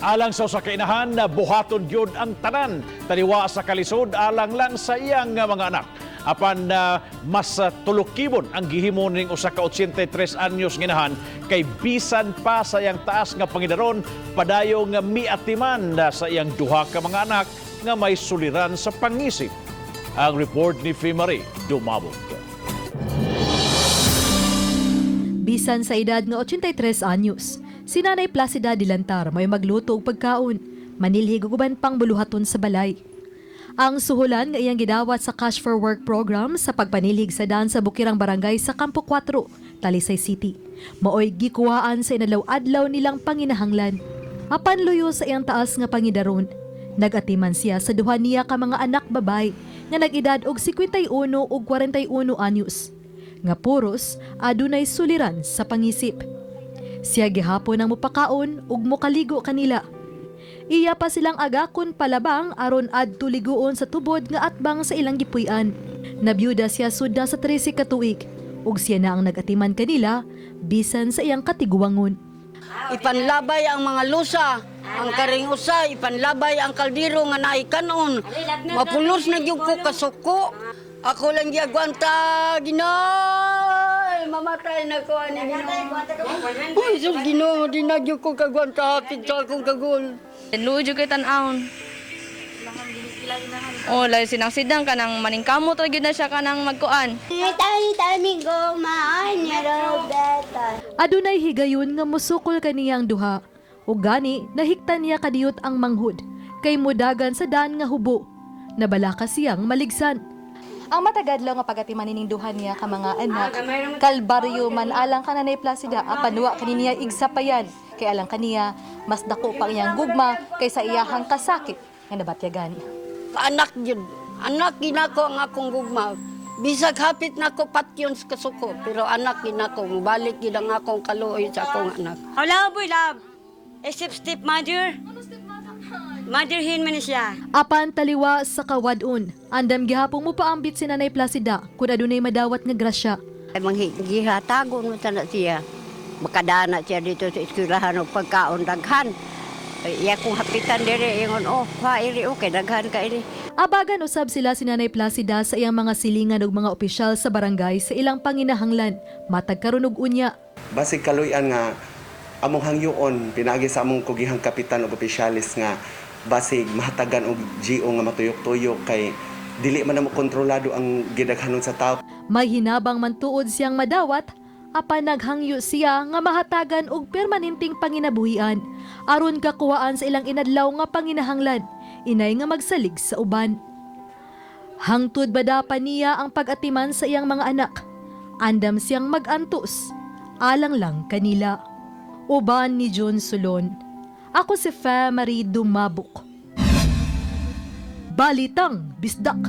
Alang sa usa ka inahan na buhaton gyud ang tanan taliwa sa kalisod alang lang sa iyang mga anak. Apan mas tulukibon ang gihimo ning usa ka 83 anyos nga inahan kay bisan pa sa iyang taas nga pangidaron padayong miatiman sa iyang duha ka mga anak nga may suliran sa pangisip. Ang report ni Fimari Dumabog. Bisan sa edad nga 83 anyos, si Nanay Placida Dilantar may magluto og pagkaon, manilhig og uban pang buluhaton sa balay. Ang suhulan nga iyang gidawat sa Cash for Work program sa pagpanilhig sa daan sa Bukirang Barangay sa Campo 4, Talisay City. Maoy gikuhaan sa inadlaw adlaw nilang panginahanglan. Apan luyo sa iyang taas nga pangidaron, nagatiman siya sa duha niya ka mga anak babay nga nag-edad og 51 ug 41 anyos. Nga puros adunay suliran sa pangisip. Siya gihapon ang mupakaon ug mokaligo kanila. Iya pa silang agakon palabang aron adto liguon sa tubod nga atbang sa ilang gipuy-an. Nabyuda siya sudda sa 13 ka tuig ug siya na ang nagatiman kanila bisan sa iyang katiguangon. Ipanlabay ang mga lusa, ang karing usa, ipanlabay ang kaldero nga naay kanon. Mapulos na gyud ko kasuko. Ako lang giagwanta, Ginoy! Mamatay na ko ani Ginoy. Uy, sus Ginoy, di na gyud ko kagwanta hapit sa akong kagol. Lujo kay tan-aon. Oh, layo sinang sidang kanang maningkamot ra gyud na siya kanang magkuan. Adunay higayon nga musukol kaniyang duha ug gani nahiktan niya kadiyot ang manghud kay mudagan sa daan nga hubo. Nabalaka siyang maligsan. Ang matagadlaw nga pagatiman nining duha niya ka mga anak, kalbaryo man alang ka Nanay Placida, apanwa kaniya igsapayan, kay alang kaniya mas dako pa iyang gugma kaysa iyahang kasakit nga nabatyagan. Anak yun. Anak ginako ang akong gugma. Bisag hapit na ko patyon sa kasuko, pero anak ginako. Mubalik yun ang akong kaluoy sa akong anak. Hello, boy, love. Except stepmother. Motherhin man siya. Apan taliwa sa kawadon, andam gihapong mo paambit si Nanay Placida kung adunay madawat nga grasya. Manghihatago mo sana siya. Makadana siya dito sa eskwelahan o pagkaon daghan. Iya kong hapitan dire ingon iri okay daghan ka ini. Abagan usab sila si Nanay Placida sa iyang mga silingan ug mga opisyal sa barangay sa ilang panginahanglan, matag karon og unya. Basig kaluyan nga among hangyoon pinaagi sa among kugihang kapitan ug opisyalis nga basig mahatagan og GO nga matuyok-tuyok kay dili man namo kontrolado ang gidaghanon sa tao. May hinabang man tuod siyang madawat, apan naghangyo siya nga mahatagan og permanenteng panginabuhian aron kakuhaan sa ilang inadlaw nga panginahanglan, inay nga magsalig sa uban. Hangtod bada pa niya ang pag-atiman sa iyang mga anak. Andam siyang mag-antos, alang lang kanila. Uban ni John Sulon. Ako si Fimari Dumabog. Balitang Bisdak.